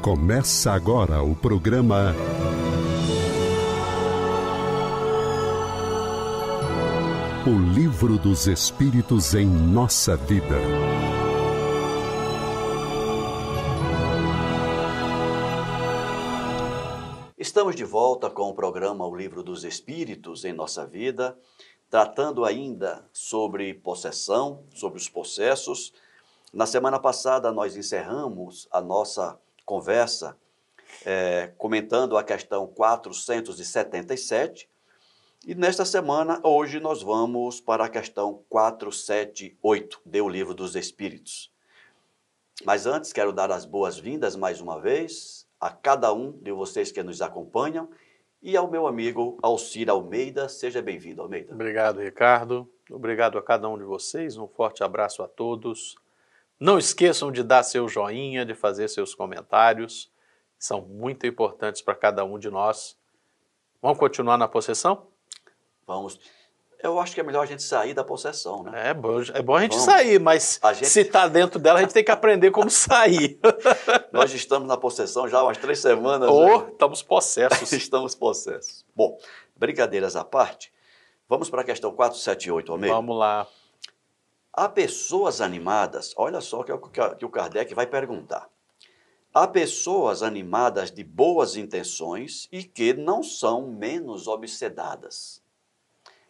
Começa agora o programa O Livro dos Espíritos em Nossa Vida. Estamos de volta com o programa O Livro dos Espíritos em Nossa Vida, tratando ainda sobre possessão, sobre os possessos. Na semana passada nós encerramos a nossa conversa comentando a questão 477 e nesta semana, hoje, nós vamos para a questão 478 do Livro dos Espíritos. Mas antes, quero dar as boas-vindas mais uma vez a cada um de vocês que nos acompanham e ao meu amigo Alcir Almeida. Seja bem-vindo, Almeida. Obrigado, Ricardo. Obrigado a cada um de vocês. Um forte abraço a todos. Não esqueçam de dar seu joinha, de fazer seus comentários. São muito importantes para cada um de nós. Vamos continuar na possessão? Vamos. Eu acho que é melhor a gente sair da possessão, né? É bom a gente sair, mas se está dentro dela, a gente tem que aprender como sair. Nós estamos na possessão já há umas 3 semanas. Estamos possessos. Estamos possessos. Bom, brincadeiras à parte, vamos para a questão 478, Almeida. Vamos lá. Há pessoas animadas, olha só que o Kardec vai perguntar. Há pessoas animadas de boas intenções e que não são menos obsedadas.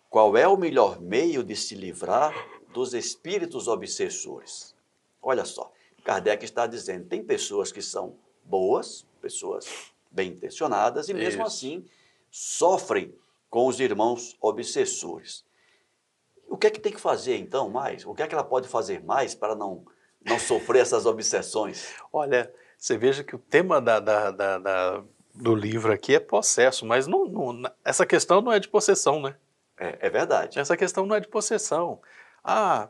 Qual é o melhor meio de se livrar dos espíritos obsessores? Olha só, Kardec está dizendo, tem pessoas que são boas, pessoas bem intencionadas e mesmo assim sofrem com os irmãos obsessores. O que é que tem que fazer então mais? O que é que ela pode fazer mais para não sofrer essas obsessões? Olha, você veja que o tema do livro aqui é possesso, mas essa questão não é de possessão, né? É verdade. Essa questão não é de possessão.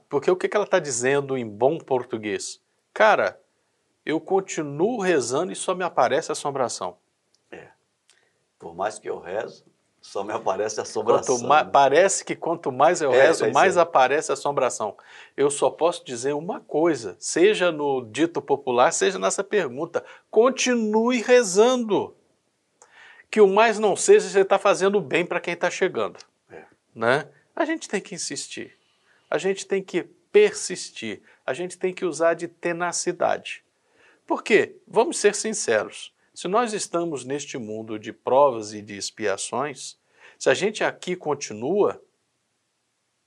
Porque o que ela está dizendo em bom português? Cara, eu continuo rezando e só me aparece assombração. Por mais que eu rezo, só me aparece assombração. Parece que quanto mais eu rezo, mais aparece assombração. Eu só posso dizer uma coisa, seja no dito popular, seja nessa pergunta. Continue rezando. Que o mais não seja, você está fazendo bem para quem está chegando. Né? A gente tem que insistir, a gente tem que persistir, a gente tem que usar de tenacidade. Por quê? Vamos ser sinceros, se nós estamos neste mundo de provas e de expiações, se a gente aqui continua,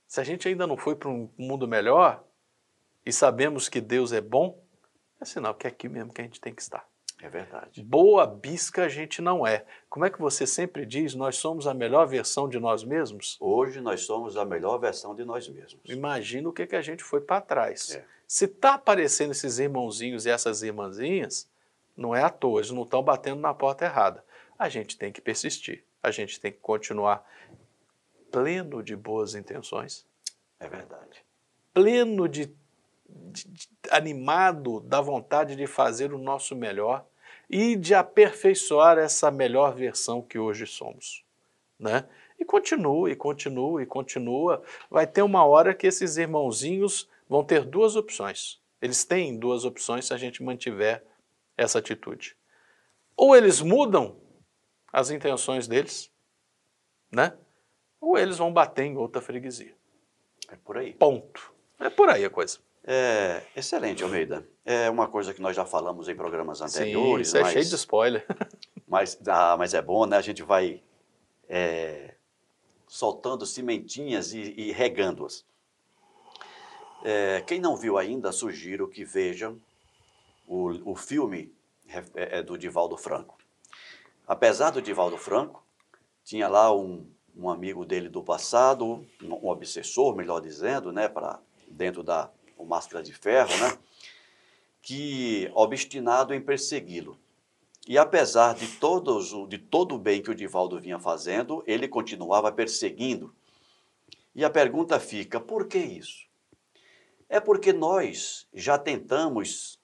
se a gente ainda não foi para um mundo melhor e sabemos que Deus é bom, é sinal que é aqui mesmo que a gente tem que estar. É verdade. Boa bisca a gente não é. Como é que você sempre diz, nós somos a melhor versão de nós mesmos? Hoje nós somos a melhor versão de nós mesmos. Imagina o que a gente foi para trás. Se está aparecendo esses irmãozinhos e essas irmãzinhas, não é à toa, eles não estão batendo na porta errada. A gente tem que persistir, a gente tem que continuar pleno de boas intenções. É verdade. Pleno animado da vontade de fazer o nosso melhor e de aperfeiçoar essa melhor versão que hoje somos, né? E continua. Vai ter uma hora que esses irmãozinhos vão ter 2 opções. Eles têm 2 opções se a gente mantiver essa atitude. Ou eles mudam as intenções deles, né? Ou eles vão bater em outra freguesia. É por aí. Ponto. É por aí a coisa. Excelente, Almeida. É uma coisa que nós já falamos em programas anteriores. Sim, isso é cheio de spoiler. Mas é bom, né? A gente vai soltando sementinhas e regando-as. Quem não viu ainda, sugiro que vejam o filme do Divaldo Franco. Apesar do Divaldo Franco, tinha lá um amigo dele do passado, um obsessor, melhor dizendo, né? Dentro da Máscara de Ferro, né? Que obstinado em persegui-lo. E apesar de todo o bem que o Divaldo vinha fazendo, ele continuava perseguindo. E a pergunta fica, por que isso? É porque nós já tentamos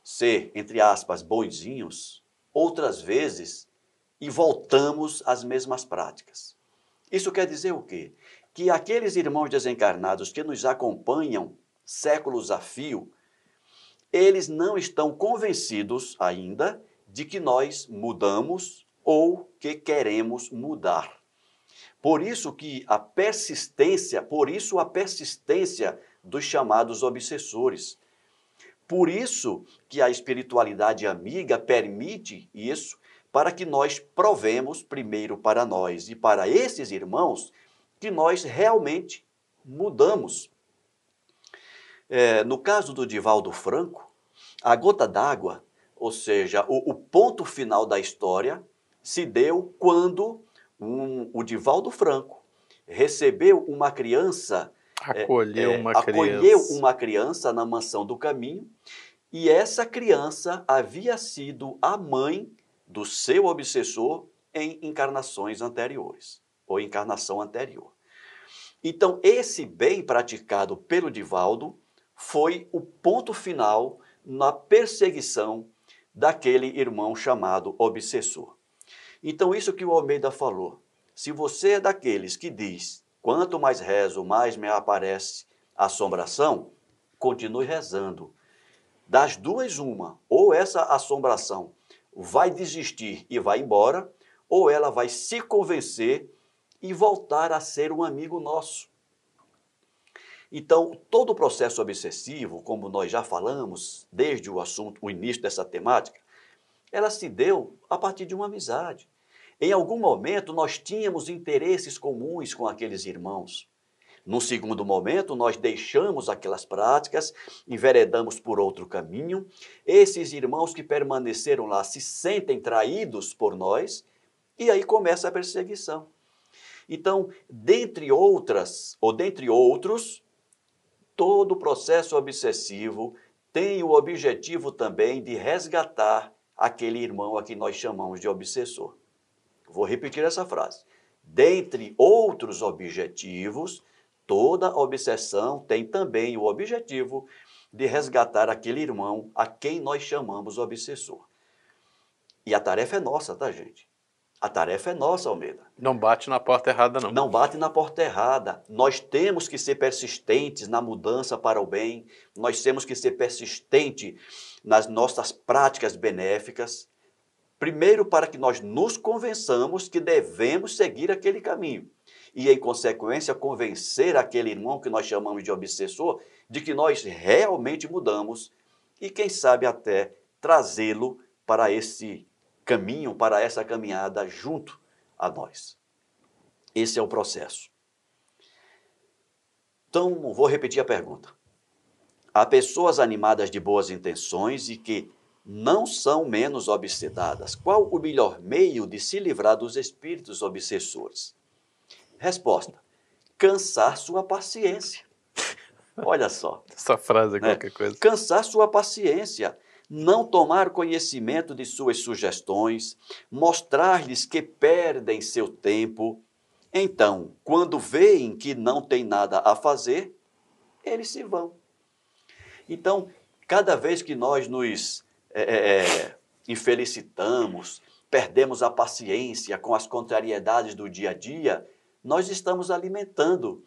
ser, entre aspas, bonzinhos, outras vezes, e voltamos às mesmas práticas. Isso quer dizer o quê? Que aqueles irmãos desencarnados que nos acompanham séculos a fio, eles não estão convencidos ainda de que nós mudamos ou que queremos mudar. Por isso a persistência dos chamados obsessores. Por isso que a espiritualidade amiga permite isso, para que nós provemos primeiro para nós e para esses irmãos que nós realmente mudamos. No caso do Divaldo Franco, a gota d'água, ou seja, o ponto final da história, se deu quando o Divaldo Franco recebeu uma criança, acolheu uma criança na Mansão do Caminho, e essa criança havia sido a mãe do seu obsessor em encarnações anteriores, ou encarnação anterior. Então, esse bem praticado pelo Divaldo foi o ponto final na perseguição daquele irmão chamado obsessor. Então, isso que o Almeida falou, se você é daqueles que diz, quanto mais rezo, mais me aparece assombração, continue rezando. Das duas, uma, ou essa assombração vai desistir e vai embora, ou ela vai se convencer e voltar a ser um amigo nosso. Então, todo o processo obsessivo, como nós já falamos, desde o início dessa temática, ela se deu a partir de uma amizade. Em algum momento, nós tínhamos interesses comuns com aqueles irmãos. Num segundo momento, nós deixamos aquelas práticas, enveredamos por outro caminho. Esses irmãos que permaneceram lá se sentem traídos por nós, e aí começa a perseguição. Então, dentre outros, todo o processo obsessivo tem o objetivo também de resgatar aquele irmão a que nós chamamos de obsessor. Vou repetir essa frase. Dentre outros objetivos, toda obsessão tem também o objetivo de resgatar aquele irmão a quem nós chamamos obsessor. E a tarefa é nossa, tá, gente? A tarefa é nossa, Almeida. Não bate na porta errada, não. Não bate na porta errada. Nós temos que ser persistentes na mudança para o bem. Nós temos que ser persistentes nas nossas práticas benéficas. Primeiro, para que nós nos convençamos que devemos seguir aquele caminho. E, em consequência, convencer aquele irmão que nós chamamos de obsessor de que nós realmente mudamos e, quem sabe, até trazê-lo para esse caminho, para essa caminhada junto a nós. Esse é o processo. Então, vou repetir a pergunta. Há pessoas animadas de boas intenções e que não são menos obsedadas. Qual o melhor meio de se livrar dos espíritos obsessores? Resposta: cansar sua paciência. Olha só. Essa frase é qualquer coisa. Cansar sua paciência. Não tomar conhecimento de suas sugestões, mostrar-lhes que perdem seu tempo. Então, quando veem que não tem nada a fazer, eles se vão. Então, cada vez que nós nos infelicitamos, perdemos a paciência com as contrariedades do dia a dia, nós estamos alimentando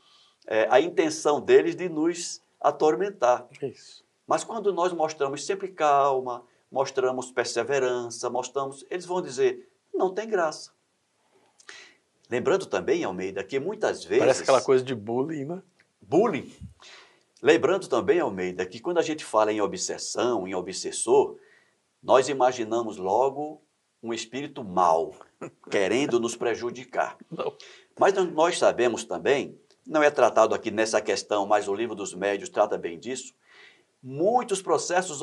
a intenção deles de nos atormentar. Isso. Mas quando nós mostramos sempre calma, mostramos perseverança, eles vão dizer, não tem graça. Lembrando também, Almeida, que muitas vezes... Parece aquela coisa de bullying, né? Bullying. Lembrando também, Almeida, que quando a gente fala em obsessão, em obsessor, nós imaginamos logo um espírito mau, querendo nos prejudicar. Não. Mas nós sabemos também, não é tratado aqui nessa questão, mas o Livro dos Médiuns trata bem disso, em muitos processos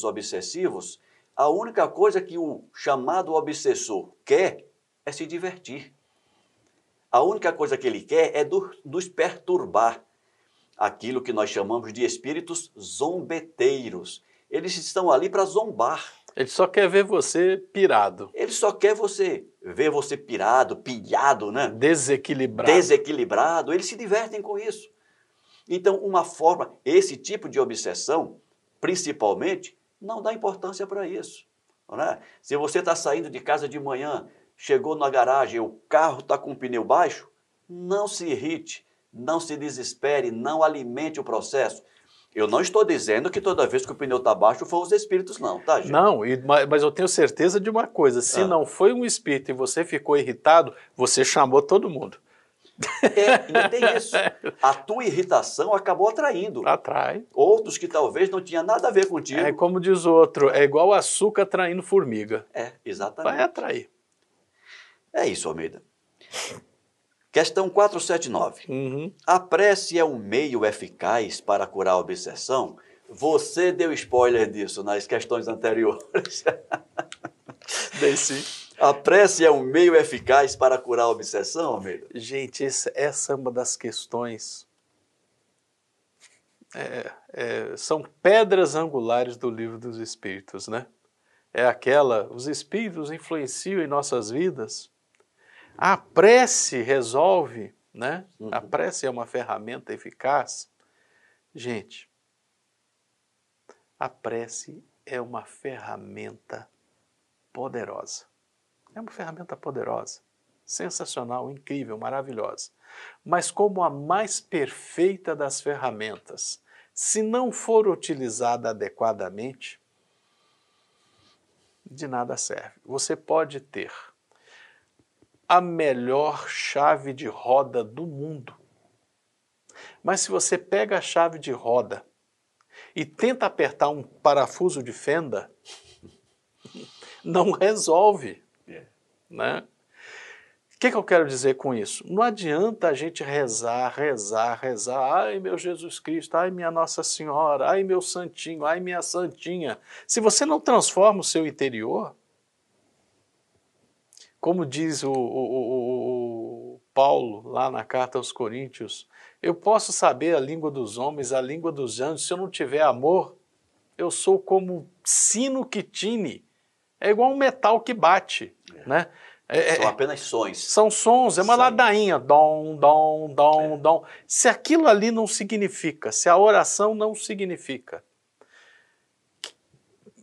obsessivos, a única coisa que o chamado obsessor quer é se divertir. A única coisa que ele quer é nos perturbar. Aquilo que nós chamamos de espíritos zombeteiros. Eles estão ali para zombar. Ele só quer ver você pirado. Ele só quer ver você pirado, pilhado, né? Desequilibrado. Eles se divertem com isso. Então, esse tipo de obsessão, principalmente, não dá importância para isso. Não é? Se você está saindo de casa de manhã, chegou na garagem, o carro está com o pneu baixo, não se irrite, não se desespere, não alimente o processo. Eu não estou dizendo que toda vez que o pneu está baixo foram os espíritos, não, tá, gente? Não, mas eu tenho certeza de uma coisa, se não foi um espírito e você ficou irritado, você chamou todo mundo. Ainda tem isso. A tua irritação acabou atraindo. Atrai. Outros que talvez não tinham nada a ver contigo. É como diz o outro, é igual açúcar atraindo formiga. Exatamente. Vai atrair. É isso, Almeida. Questão 479. A prece é um meio eficaz para curar a obsessão? Você deu spoiler disso nas questões anteriores. Dei sim. A prece é um meio eficaz para curar a obsessão, Almeida? Gente, essa é uma das questões. São pedras angulares do Livro dos Espíritos, né? Os espíritos influenciam em nossas vidas. A prece resolve, né? A prece é uma ferramenta eficaz. Gente, a prece é uma ferramenta poderosa. É uma ferramenta poderosa, sensacional, incrível, maravilhosa. Mas como a mais perfeita das ferramentas, se não for utilizada adequadamente, de nada serve. Você pode ter a melhor chave de roda do mundo. Mas se você pega a chave de roda e tenta apertar um parafuso de fenda, não resolve. Né? O que eu quero dizer com isso? Não adianta a gente rezar. Ai, meu Jesus Cristo, ai, minha Nossa Senhora, ai, meu santinho, ai, minha santinha. Se você não transforma o seu interior, como diz o Paulo lá na carta aos Coríntios, eu posso saber a língua dos homens, a língua dos anjos, se eu não tiver amor, eu sou como sino que tine, é igual um metal que bate, né? São apenas sons. São sons, é uma ladainha, dom, dom, dom, dom. Se aquilo ali não significa, se a oração não significa,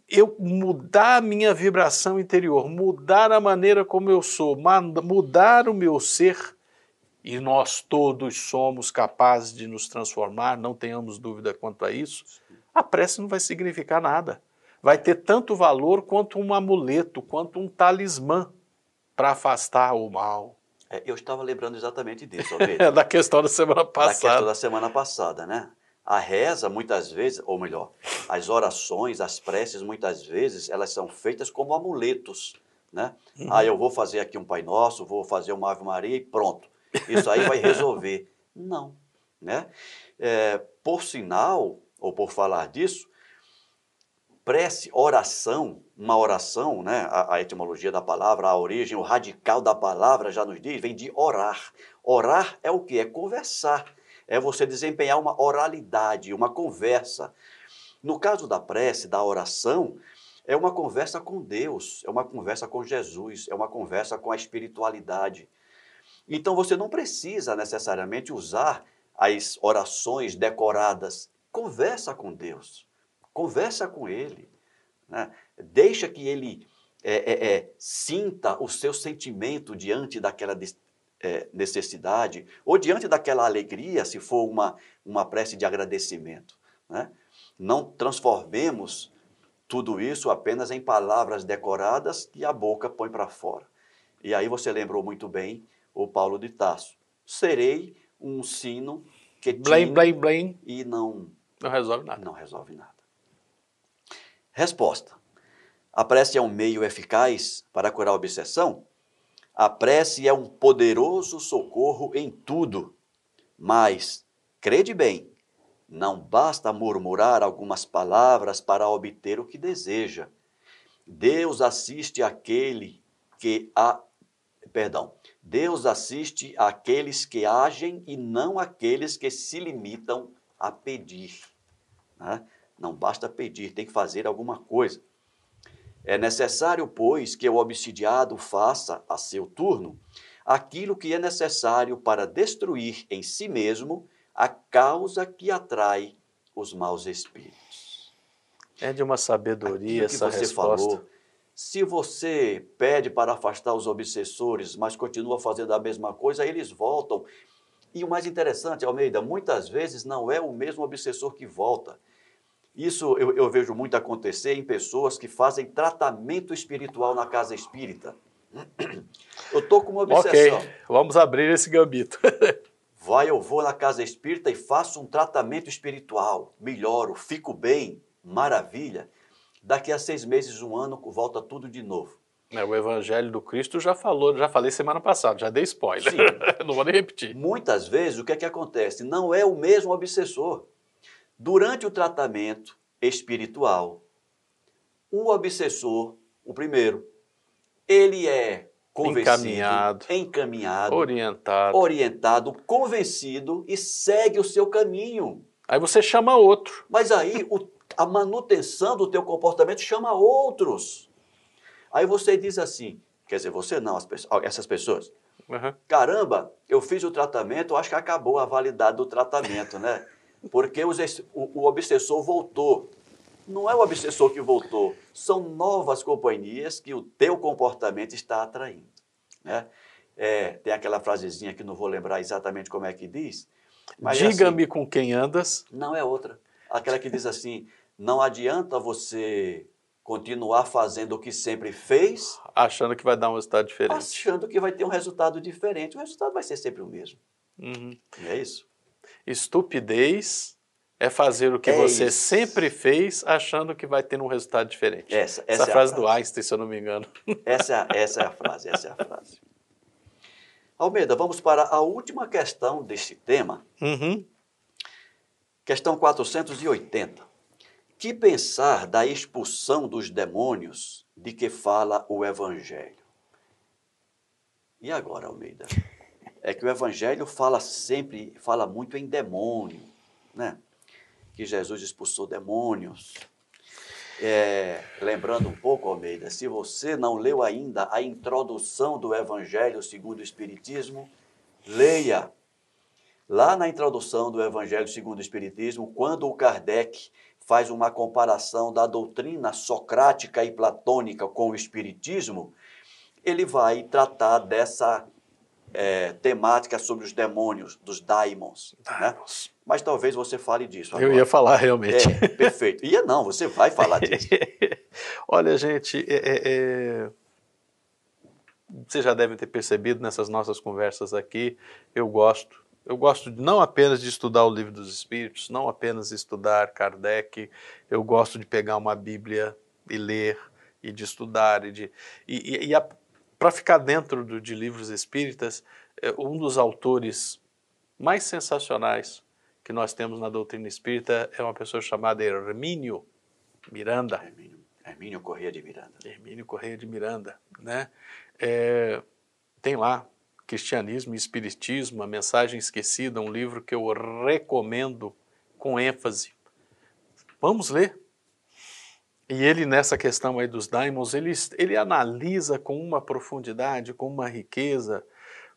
eu mudar a minha vibração interior, mudar a maneira como eu sou, mudar o meu ser, e nós todos somos capazes de nos transformar, não tenhamos dúvida quanto a isso, a prece não vai significar nada. Vai ter tanto valor quanto um amuleto, quanto um talismã para afastar o mal. Eu estava lembrando exatamente disso, Almeida. Da questão da semana passada. Da questão da semana passada, né? A reza, muitas vezes, ou melhor, as orações, as preces, muitas vezes, elas são feitas como amuletos, né? Eu vou fazer aqui um Pai Nosso, vou fazer uma Ave Maria e pronto. Isso aí vai resolver. Não, né? Por sinal, ou por falar disso, prece, oração, uma oração, né? A etimologia da palavra, a origem, o radical da palavra já nos diz, vem de orar. Orar é o quê? É conversar. É você desempenhar uma oralidade, uma conversa. No caso da prece, da oração, é uma conversa com Deus, é uma conversa com Jesus, é uma conversa com a espiritualidade. Então você não precisa necessariamente usar as orações decoradas. Conversa com Deus, conversa com Ele, né? Deixa que Ele sinta o seu sentimento diante daquela necessidade, ou diante daquela alegria, se for uma prece de agradecimento, né? Não transformemos tudo isso apenas em palavras decoradas que a boca põe para fora. E aí você lembrou muito bem o Paulo de Tarso. Serei um sino que tine e não resolve nada. Não resolve nada. Resposta. A prece é um meio eficaz para curar a obsessão? A prece é um poderoso socorro em tudo, mas, crede bem, não basta murmurar algumas palavras para obter o que deseja. Deus assiste àqueles que agem e não àqueles que se limitam a pedir, né? Não basta pedir, tem que fazer alguma coisa. É necessário, pois, que o obsidiado faça, a seu turno, aquilo que é necessário para destruir em si mesmo a causa que atrai os maus espíritos. É de uma sabedoria essa resposta. Falou, se você pede para afastar os obsessores, mas continua fazendo a mesma coisa, eles voltam. E o mais interessante, Almeida, muitas vezes não é o mesmo obsessor que volta. Isso eu vejo muito acontecer em pessoas que fazem tratamento espiritual na casa espírita. Eu estou com uma obsessão. Ok, vamos abrir esse gambito. Eu vou na casa espírita e faço um tratamento espiritual, melhoro, fico bem, maravilha. Daqui a 6 meses, 1 ano, volta tudo de novo. O Evangelho do Cristo já falei semana passada, já dei spoiler. Não vou nem repetir. Muitas vezes, o que é que acontece? Não é o mesmo obsessor. Durante o tratamento espiritual, o obsessor, o primeiro, ele é convencido, encaminhado, orientado, convencido e segue o seu caminho. Aí você chama outro. Mas aí a manutenção do teu comportamento chama outros. Aí você diz assim, quer dizer, você não, essas pessoas. Uhum. Caramba, eu fiz o tratamento, acho que acabou a validade do tratamento, né? Porque o obsessor voltou. Não é o obsessor que voltou, são novas companhias que o teu comportamento está atraindo. Né? Tem aquela frasezinha que não vou lembrar exatamente como é que diz. Diga-me assim, com quem andas. Não é outra. Aquela que diz assim, não adianta você continuar fazendo o que sempre fez... Achando que vai dar um resultado diferente. Achando que vai ter um resultado diferente. O resultado vai ser sempre o mesmo. Uhum. Não é isso? Estupidez é fazer o que você sempre fez achando que vai ter um resultado diferente. Essa é a frase do Einstein, se eu não me engano. Essa é a frase. Almeida, vamos para a última questão deste tema. Uhum. Questão 480. Que pensar da expulsão dos demônios de que fala o Evangelho? E agora, Almeida? É que o Evangelho fala muito em demônio, né? Que Jesus expulsou demônios. Lembrando um pouco, Almeida, se você não leu ainda a introdução do Evangelho segundo o Espiritismo, leia. Lá na introdução do Evangelho segundo o Espiritismo, quando o Kardec faz uma comparação da doutrina socrática e platônica com o Espiritismo, ele vai tratar dessa temática sobre os demônios, dos daimons. Né? Mas talvez você fale disso agora. Eu ia falar realmente. Perfeito. Não, você vai falar disso. Olha, gente, vocês já devem ter percebido nessas nossas conversas aqui, eu gosto não apenas de estudar o Livro dos Espíritos, não apenas estudar Kardec, eu gosto de pegar uma Bíblia e ler, e de estudar, para ficar dentro de livros espíritas, um dos autores mais sensacionais que nós temos na doutrina espírita é uma pessoa chamada Hermínio Miranda. Hermínio Corrêa de Miranda. Hermínio Corrêa de Miranda, né? Tem lá Cristianismo e Espiritismo, A Mensagem Esquecida, um livro que eu recomendo com ênfase. Vamos ler. E ele, nessa questão aí dos daimons, ele analisa com uma profundidade, com uma riqueza.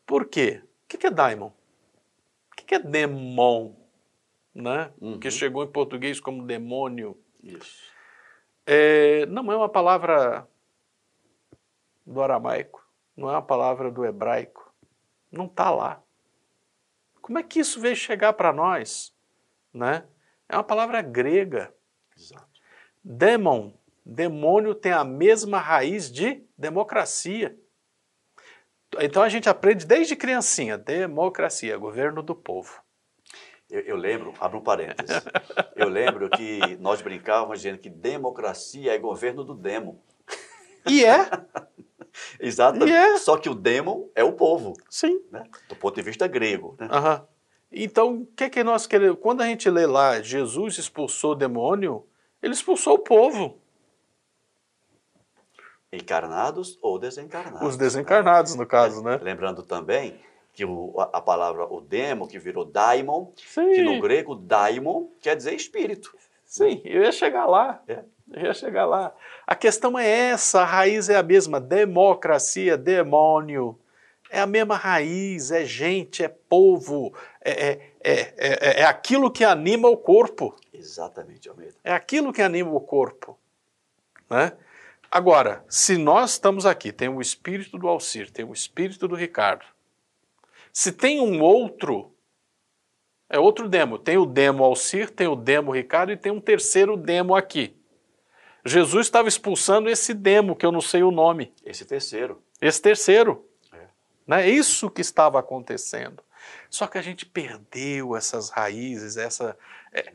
Por quê? O que é daimon? O que é demon? Né? Uhum. Que chegou em português como demônio. Isso. Não é uma palavra do aramaico, não é uma palavra do hebraico. Não está lá. Como é que isso veio chegar para nós? Né? É uma palavra grega. Exato. Demon, demônio, tem a mesma raiz de democracia. Então a gente aprende desde criancinha, democracia, governo do povo. Eu lembro, abro um parênteses, eu lembro que nós brincávamos dizendo que democracia é governo do demo. E é. Exatamente. Só que o demon é o povo. Sim. Né? Do ponto de vista grego. Né? Uhum. Então, o que nós queremos? Quando a gente lê lá, Jesus expulsou o demônio, ele expulsou o povo. Encarnados ou desencarnados. Os desencarnados, no caso, né? Lembrando também que a palavra, o demo, que virou daimon, Sim. que no grego daimon quer dizer espírito. Sim, eu ia chegar lá. Eu ia chegar lá. A questão é essa, a raiz é a mesma. Democracia, demônio. É a mesma raiz, é gente, é povo, é aquilo que anima o corpo. Exatamente, Almeida. É aquilo que anima o corpo. Né? Agora, se nós estamos aqui, tem o espírito do Alcir, tem o espírito do Ricardo. Se tem um outro É outro demo. Tem o demo Alcir, tem o demo Ricardo e tem um terceiro demo aqui. Jesus estava expulsando esse demo, que eu não sei o nome. Esse terceiro. Esse terceiro. É isso que estava acontecendo. Só que a gente perdeu essas raízes,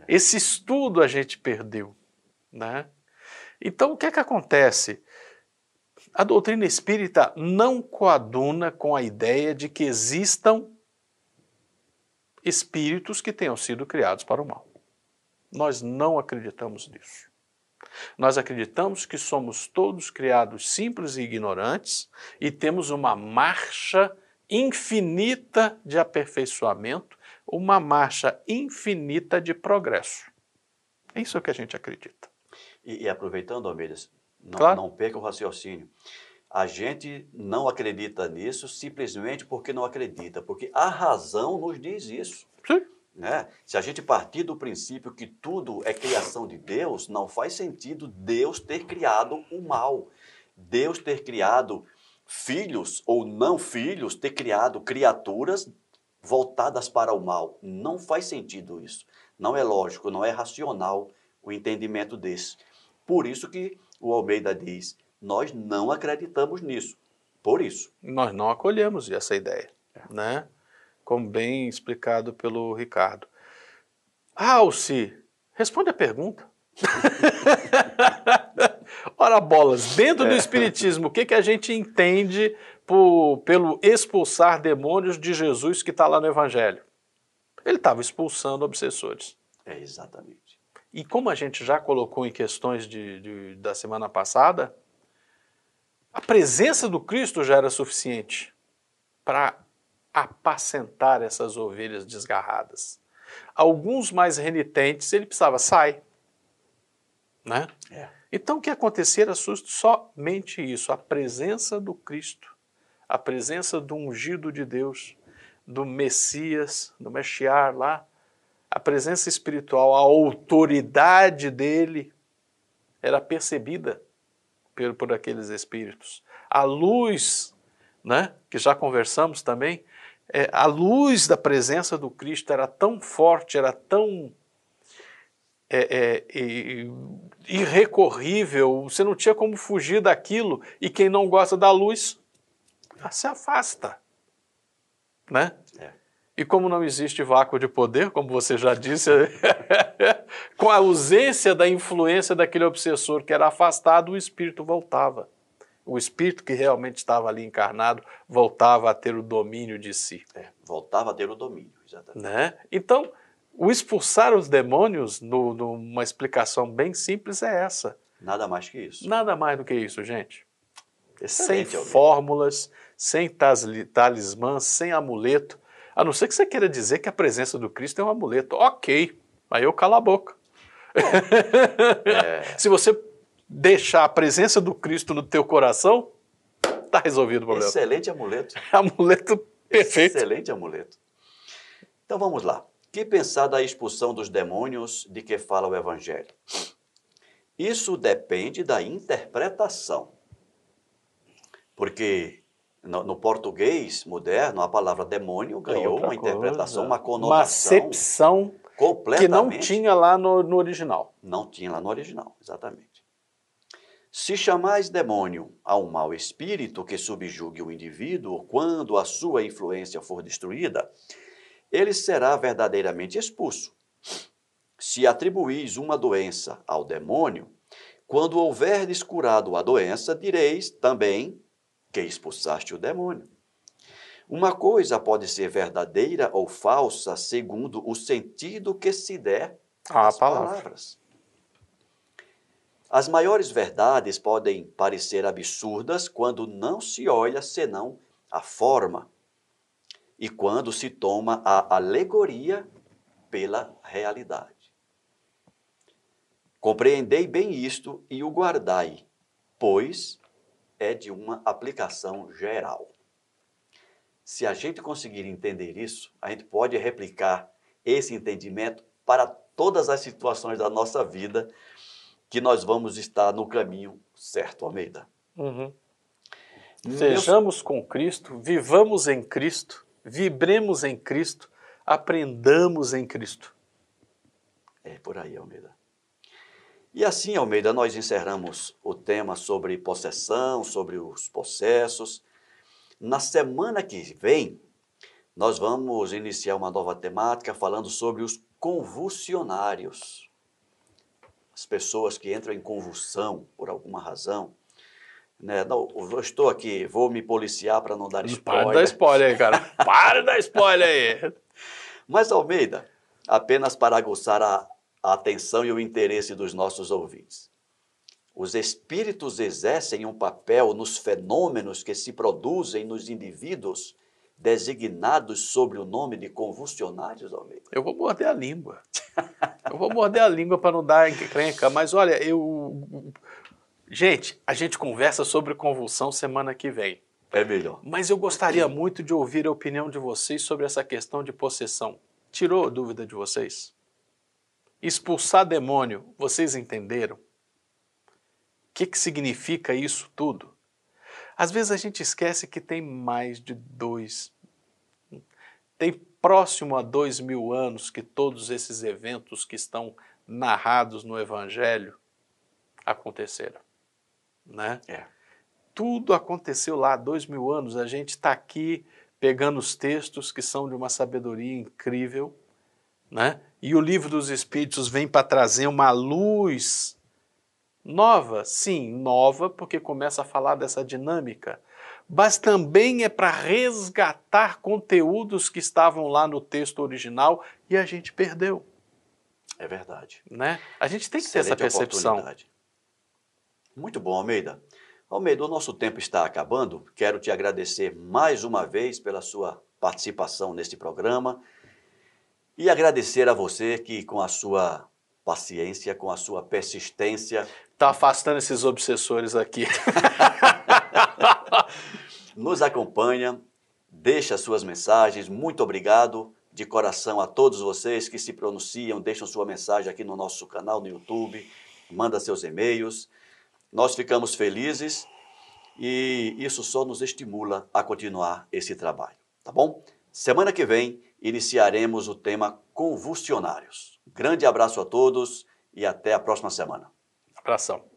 esse estudo a gente perdeu. Né? Então, o que é que acontece? A doutrina espírita não coaduna com a ideia de que existam espíritos que tenham sido criados para o mal. Nós não acreditamos nisso. Nós acreditamos que somos todos criados simples e ignorantes e temos uma marcha infinita de aperfeiçoamento, uma marcha infinita de progresso. É isso que a gente acredita. E aproveitando, Almeida, Claro. Não perca o raciocínio. A gente não acredita nisso simplesmente porque não acredita, porque a razão nos diz isso. Sim. Né? Se a gente partir do princípio que tudo é criação de Deus, não faz sentido Deus ter criado o mal. Deus ter criado filhos ou não filhos, ter criado criaturas voltadas para o mal. Não faz sentido isso. Não é lógico, não é racional o entendimento desse. Por isso que o Almeida diz, nós não acreditamos nisso. Por isso. Nós não acolhemos essa ideia, né? Como bem explicado pelo Ricardo. Alci, responde a pergunta. Ora bolas, dentro do Espiritismo, o que a gente entende pelo expulsar demônios de Jesus que está lá no Evangelho? Ele estava expulsando obsessores. É, exatamente. E como a gente já colocou em questões da semana passada, a presença do Cristo já era suficiente para apacentar essas ovelhas desgarradas. Alguns mais renitentes, ele precisava sair. Né? Então o que acontecia era somente isso, a presença do Cristo, a presença do ungido de Deus, do Messias, do Mexiar lá, a presença espiritual, a autoridade dele era percebida por aqueles espíritos. A luz, né, que já conversamos também, a luz da presença do Cristo era tão forte, era tão irrecorrível, você não tinha como fugir daquilo, e quem não gosta da luz, se afasta. Né? E como não existe vácuo de poder, como você já disse, com a ausência da influência daquele obsessor que era afastado, o espírito voltava. O espírito que realmente estava ali encarnado voltava a ter o domínio de si. Voltava a ter o domínio, exatamente. Né? Então, o expulsar os demônios, numa explicação bem simples, é essa. Nada mais que isso. Nada mais do que isso, gente. Excelente, sem fórmulas, sem talismã, sem amuleto. A não ser que você queira dizer que a presença do Cristo é um amuleto. Ok, aí eu calo a boca. Se você deixar a presença do Cristo no teu coração, está resolvido o problema. Excelente amuleto. Amuleto perfeito. Excelente amuleto. Então vamos lá. Que pensar da expulsão dos demônios de que fala o Evangelho? Isso depende da interpretação. Porque no português moderno, a palavra demônio ganhou uma interpretação, uma conotação. Uma acepção que não tinha lá no original. Não tinha lá no original, exatamente. Se chamais demônio a um mau espírito que subjugue o indivíduo, quando a sua influência for destruída, ele será verdadeiramente expulso. Se atribuís uma doença ao demônio, quando houverdes curado a doença, direis também que expulsaste o demônio. Uma coisa pode ser verdadeira ou falsa segundo o sentido que se der às palavras. As maiores verdades podem parecer absurdas quando não se olha senão a forma e quando se toma a alegoria pela realidade. Compreendei bem isto e o guardai, pois é de uma aplicação geral. Se a gente conseguir entender isso, a gente pode replicar esse entendimento para todas as situações da nossa vida que nós vamos estar no caminho certo, Almeida. Sejamos com Cristo, vivamos em Cristo, vibremos em Cristo, aprendamos em Cristo. É por aí, Almeida. E assim, Almeida, nós encerramos o tema sobre possessão, sobre os possessos. Na semana que vem, nós vamos iniciar uma nova temática falando sobre os convulsionários. As pessoas que entram em convulsão por alguma razão. Né? Não, eu estou aqui, vou me policiar para não dar spoiler. Para de dar spoiler aí, cara. Para de dar spoiler aí. Mas, Almeida, apenas para aguçar a atenção e o interesse dos nossos ouvintes. Os espíritos exercem um papel nos fenômenos que se produzem nos indivíduos designados sob o nome de convulsionários, Almeida? Eu vou morder a língua. Eu vou morder a língua para não dar encrenca, mas olha, Gente, a gente conversa sobre convulsão semana que vem. É melhor. Mas eu gostaria muito de ouvir a opinião de vocês sobre essa questão de possessão. Tirou a dúvida de vocês? Expulsar demônio, vocês entenderam? O que significa isso tudo? Às vezes a gente esquece que tem mais de tem próximo a 2000 anos que todos esses eventos que estão narrados no Evangelho aconteceram, né? Tudo aconteceu lá há 2000 anos, a gente está aqui pegando os textos que são de uma sabedoria incrível, né? E o Livro dos Espíritos vem para trazer uma luz nova, sim, nova, porque começa a falar dessa dinâmica, mas também é para resgatar conteúdos que estavam lá no texto original e a gente perdeu. É verdade. Né? A gente tem que ter essa percepção. Muito bom, Almeida. Almeida, o nosso tempo está acabando. Quero te agradecer mais uma vez pela sua participação neste programa e agradecer a você que, com a sua paciência, com a sua persistência... Está afastando esses obsessores aqui. Nos acompanha, deixa suas mensagens. Muito obrigado de coração a todos vocês que se pronunciam, deixam sua mensagem aqui no nosso canal no YouTube, manda seus e-mails. Nós ficamos felizes e isso só nos estimula a continuar esse trabalho, tá bom? Semana que vem iniciaremos o tema convulsionários. Grande abraço a todos e até a próxima semana. Abração.